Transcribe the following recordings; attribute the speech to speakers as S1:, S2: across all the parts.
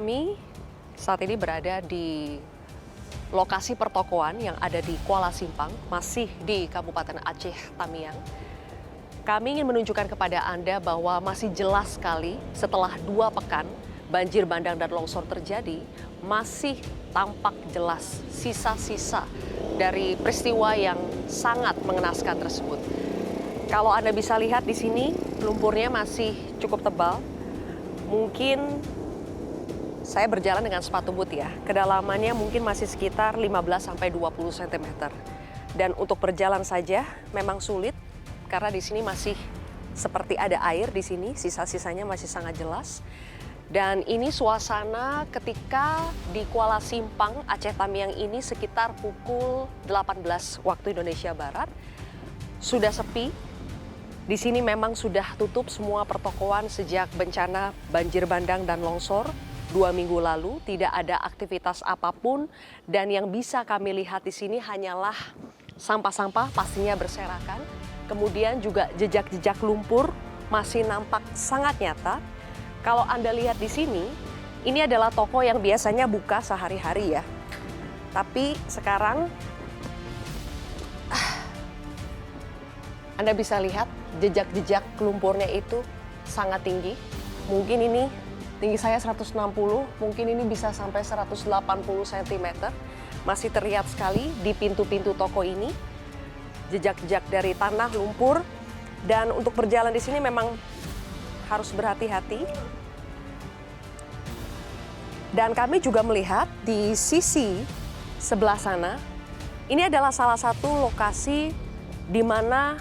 S1: Kami saat ini berada di lokasi pertokoan yang ada di Kuala Simpang, masih di Kabupaten Aceh Tamiang. Kami ingin menunjukkan kepada Anda bahwa masih jelas sekali setelah 2 pekan banjir bandang dan longsor terjadi, masih tampak jelas sisa-sisa dari peristiwa yang sangat mengenaskan tersebut. Kalau Anda bisa lihat di sini, lumpurnya masih cukup tebal. Mungkin saya berjalan dengan sepatu boot ya, kedalamannya mungkin masih sekitar 15-20 cm. Dan untuk berjalan saja memang sulit, karena di sini masih seperti ada air di sini, sisa-sisanya masih sangat jelas. Dan ini suasana ketika di Kuala Simpang, Aceh Tamiang ini sekitar pukul 18 waktu Indonesia Barat. Sudah sepi, di sini memang sudah tutup semua pertokoan sejak bencana banjir bandang dan longsor 2 minggu lalu. Tidak ada aktivitas apapun dan yang bisa kami lihat di sini hanyalah sampah-sampah pastinya berserakan. Kemudian juga jejak-jejak lumpur masih nampak sangat nyata. Kalau Anda lihat di sini, ini adalah toko yang biasanya buka sehari-hari ya. Tapi sekarang Anda bisa lihat jejak-jejak lumpurnya itu sangat tinggi. Mungkin ini tinggi saya 160, mungkin ini bisa sampai 180 cm. Masih terlihat sekali di pintu-pintu toko ini. Jejak-jejak dari tanah, lumpur. Dan untuk berjalan di sini memang harus berhati-hati. Dan kami juga melihat di sisi sebelah sana, ini adalah salah satu lokasi di mana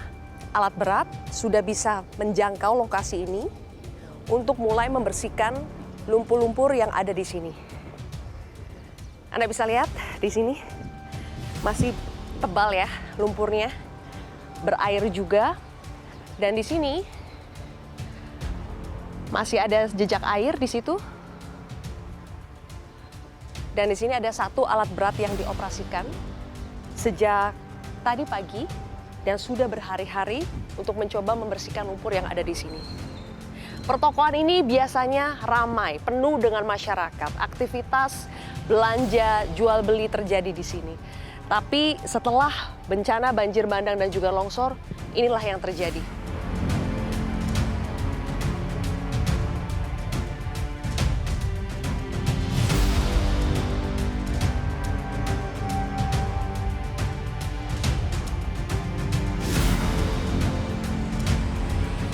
S1: alat berat sudah bisa menjangkau lokasi ini untuk mulai membersihkan lumpur-lumpur yang ada di sini. Anda bisa lihat di sini masih tebal ya lumpurnya, berair juga. Dan di sini masih ada jejak air di situ. Dan di sini ada satu alat berat yang dioperasikan sejak tadi pagi dan sudah berhari-hari untuk mencoba membersihkan lumpur yang ada di sini. Pertokoan ini biasanya ramai, penuh dengan masyarakat. Aktivitas belanja, jual beli terjadi di sini. Tapi setelah bencana banjir bandang dan juga longsor, inilah yang terjadi.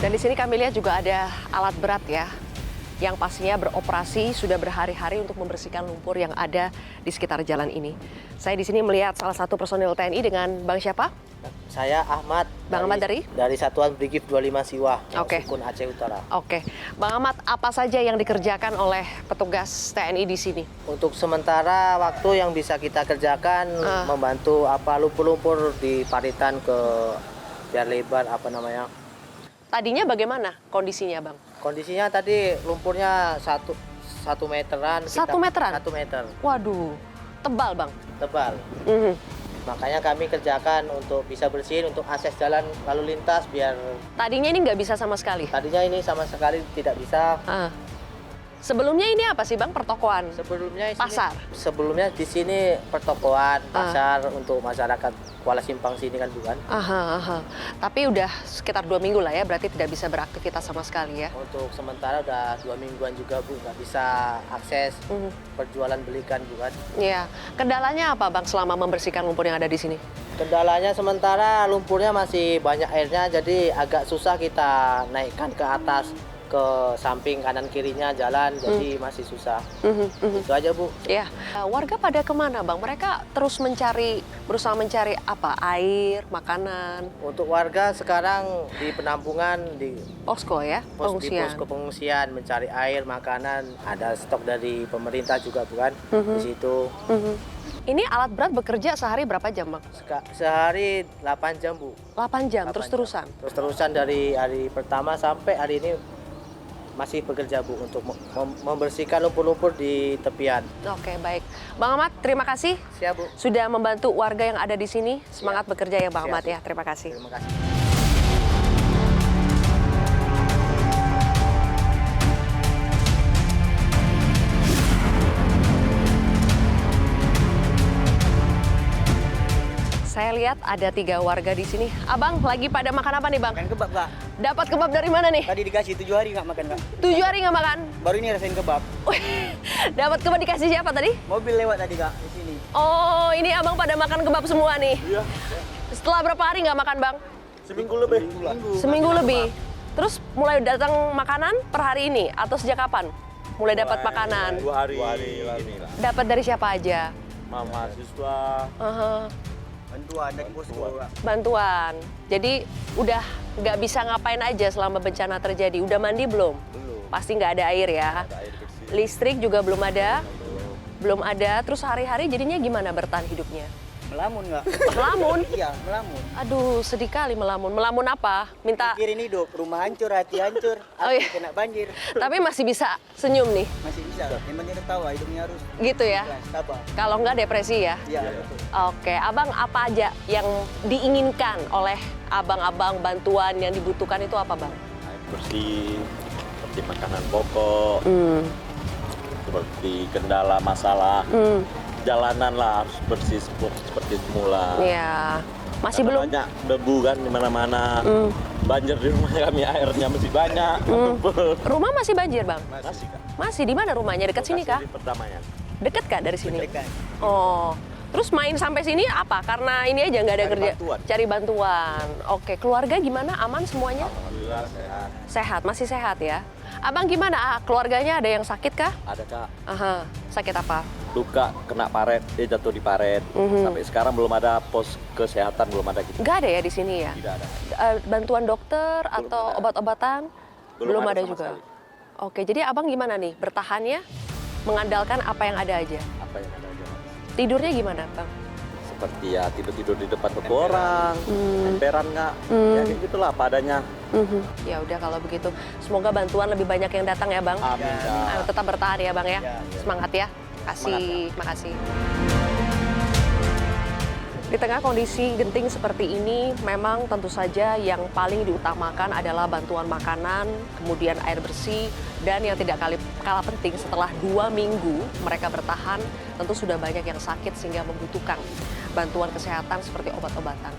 S1: Dan di sini kami lihat juga ada alat berat ya, yang pastinya beroperasi sudah berhari-hari untuk membersihkan lumpur yang ada di sekitar jalan ini. Saya di sini melihat salah satu personil TNI dengan Bang siapa?
S2: Saya Ahmad.
S1: Bang Ahmad dari?
S2: Dari Satuan Brigif 25 Siwah,
S1: Oke.
S2: Sukun Aceh Utara.
S1: Oke. Bang Ahmad, apa saja yang dikerjakan oleh petugas TNI di sini?
S2: Untuk sementara waktu yang bisa kita kerjakan, membantu lumpur-lumpur di paritan ke biar lebar
S1: Tadinya bagaimana kondisinya, Bang?
S2: Kondisinya tadi lumpurnya satu meteran.
S1: 1 meteran?
S2: 1 meter.
S1: Waduh, tebal, Bang.
S2: Tebal. Makanya kami kerjakan untuk bisa bersihin, untuk akses jalan lalu lintas biar...
S1: Tadinya ini nggak bisa sama sekali?
S2: Tadinya ini sama sekali tidak bisa.
S1: Sebelumnya ini apa sih, Bang, pertokoan?
S2: Sebelumnya
S1: pasar.
S2: Sebelumnya di sini pertokoan, pasar untuk masyarakat Kuala Simpang sini kan bukan.
S1: Tapi udah sekitar 2 minggu lah ya, berarti tidak bisa beraktivitas sama sekali ya?
S2: Untuk sementara udah 2 mingguan juga Bu, nggak bisa akses perjualan belikan bukan.
S1: Iya. Kendalanya apa, Bang, selama membersihkan lumpur yang ada di sini?
S2: Kendalanya sementara lumpurnya masih banyak airnya, jadi agak susah kita naikkan ke atas, ke samping kanan kirinya jalan, jadi masih susah. Itu aja Bu.
S1: Ya, warga pada kemana, Bang? Mereka terus berusaha mencari apa? Air, makanan.
S2: Untuk warga sekarang di penampungan, di
S1: posko ya,
S2: di
S1: pengungsian.
S2: posko pengungsian mencari air, makanan, ada stok dari pemerintah juga bukan di situ.
S1: Ini alat berat bekerja sehari berapa jam, Bang?
S2: Sehari 8 jam Bu.
S1: 8 jam, terus-terusan?
S2: Terus-terusan dari hari pertama sampai hari ini masih bekerja Bu untuk membersihkan lumpur-lumpur di tepian.
S1: Oke, baik. Bang Ahmad, terima kasih.
S2: Siap Bu.
S1: Sudah membantu warga yang ada di sini. Semangat bekerja ya Bang Ahmad ya. Terima kasih.
S2: Terima kasih.
S1: Saya lihat ada 3 warga di sini. Abang lagi pada makan apa nih bang?
S3: Makan kebab, Kak.
S1: Dapat kebab dari mana nih?
S3: Tadi dikasih 7 hari nggak makan, Kak.
S1: 7 hari nggak makan?
S3: Baru ini rasain kebab.
S1: Dapat kebab dikasih siapa tadi?
S3: Mobil lewat tadi, Kak, di sini.
S1: Oh, ini abang pada makan kebab semua nih?
S3: Iya.
S1: Setelah berapa hari nggak makan bang?
S3: Seminggu lebih.
S1: Seminggu lebih. Terus mulai datang makanan per hari ini atau sejak kapan? Mulai dapat makanan.
S4: 2 hari inilah.
S1: Dapat dari siapa aja?
S4: Mahasiswa.
S1: Aha,
S3: Bantuan dari posko, Kak.
S1: bantuan. Jadi udah nggak bisa ngapain aja selama bencana terjadi. Udah mandi belum?
S4: Belum.
S1: Pasti nggak ada air ya.
S4: Ada air bersih.
S1: Listrik juga belum ada. Belum ada. Terus hari-hari jadinya gimana bertahan hidupnya?
S3: Melamun, Kak.
S1: Melamun?
S3: Iya, melamun.
S1: Aduh, sedih kali melamun. Melamun apa? Minta.
S3: Mikirin hidup, rumah hancur, hati hancur,
S1: Oh,
S3: hati
S1: iya.
S3: kena banjir.
S1: Tapi masih bisa senyum nih.
S3: Masih bisa, yang penting tertawa, hidupnya harus
S1: Gitu ya.
S3: ikhlas, sabar.
S1: Kalau nggak depresi ya.
S3: Iya, betul.
S1: Oke, abang apa aja yang diinginkan oleh abang-abang bantuan yang dibutuhkan itu apa bang?
S4: Air bersih, seperti makanan pokok, seperti kendala masalah jalanan lah harus bersih seperti semula.
S1: Iya, masih
S4: Karena
S1: belum.
S4: banyak debu kan di mana-mana. Banjir di rumah kami airnya masih banyak.
S1: Rumah masih banjir bang?
S4: Masih Kak.
S1: Masih di mana rumahnya? Dekat sini kah?
S4: Lokasi di Perdamaian.
S1: Deket kah dari sini?
S3: Dekat.
S1: Oh, terus main sampai sini apa? Karena ini aja nggak ada
S4: Cari
S1: kerja.
S4: bantuan.
S1: Cari bantuan. Oke, keluarga gimana? Aman semuanya?
S4: Alhamdulillah sehat.
S1: Sehat, masih sehat ya. Abang gimana? Keluarganya ada yang sakit kah?
S4: Ada Kak.
S1: Aha, sakit apa?
S4: Luka kena paret, dia jatuh di paret. Sampai sekarang belum ada pos kesehatan, belum ada gitu.
S1: Nggak ada ya di sini ya?
S4: Tidak ada.
S1: Bantuan dokter atau
S4: ada.
S1: obat-obatan?
S4: Belum ada
S1: ada
S4: sama
S1: juga.
S4: sekali.
S1: Oke, jadi abang gimana nih? Bertahannya mengandalkan apa yang ada aja.
S4: Apa yang ada aja.
S1: Tidurnya gimana, bang?
S4: Seperti ya tidur-tidur di depan toko orang, emperan nggak, ya kayak gitulah padanya.
S1: Ya udah kalau begitu, semoga bantuan lebih banyak yang datang ya, bang.
S4: Amin. Kak.
S1: Ayo, tetap bertahan ya, bang ya.
S3: Ya,
S1: Semangat ya. Kasih, makasih. Di tengah kondisi genting seperti ini, memang tentu saja yang paling diutamakan adalah bantuan makanan, kemudian air bersih, dan yang tidak kalah penting setelah 2 minggu mereka bertahan, tentu sudah banyak yang sakit sehingga membutuhkan bantuan kesehatan seperti obat-obatan.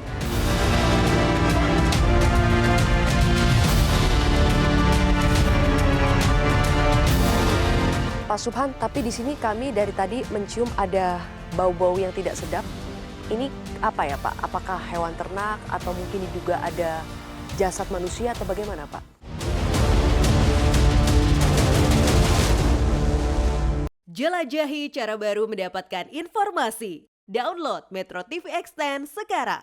S1: Pak Subhan, tapi di sini kami dari tadi mencium ada bau-bau yang tidak sedap. Ini apa ya Pak? Apakah hewan ternak atau mungkin diduga ada jasad manusia atau bagaimana Pak?
S5: Jelajahi cara baru mendapatkan informasi. Download Metro TV Extend sekarang.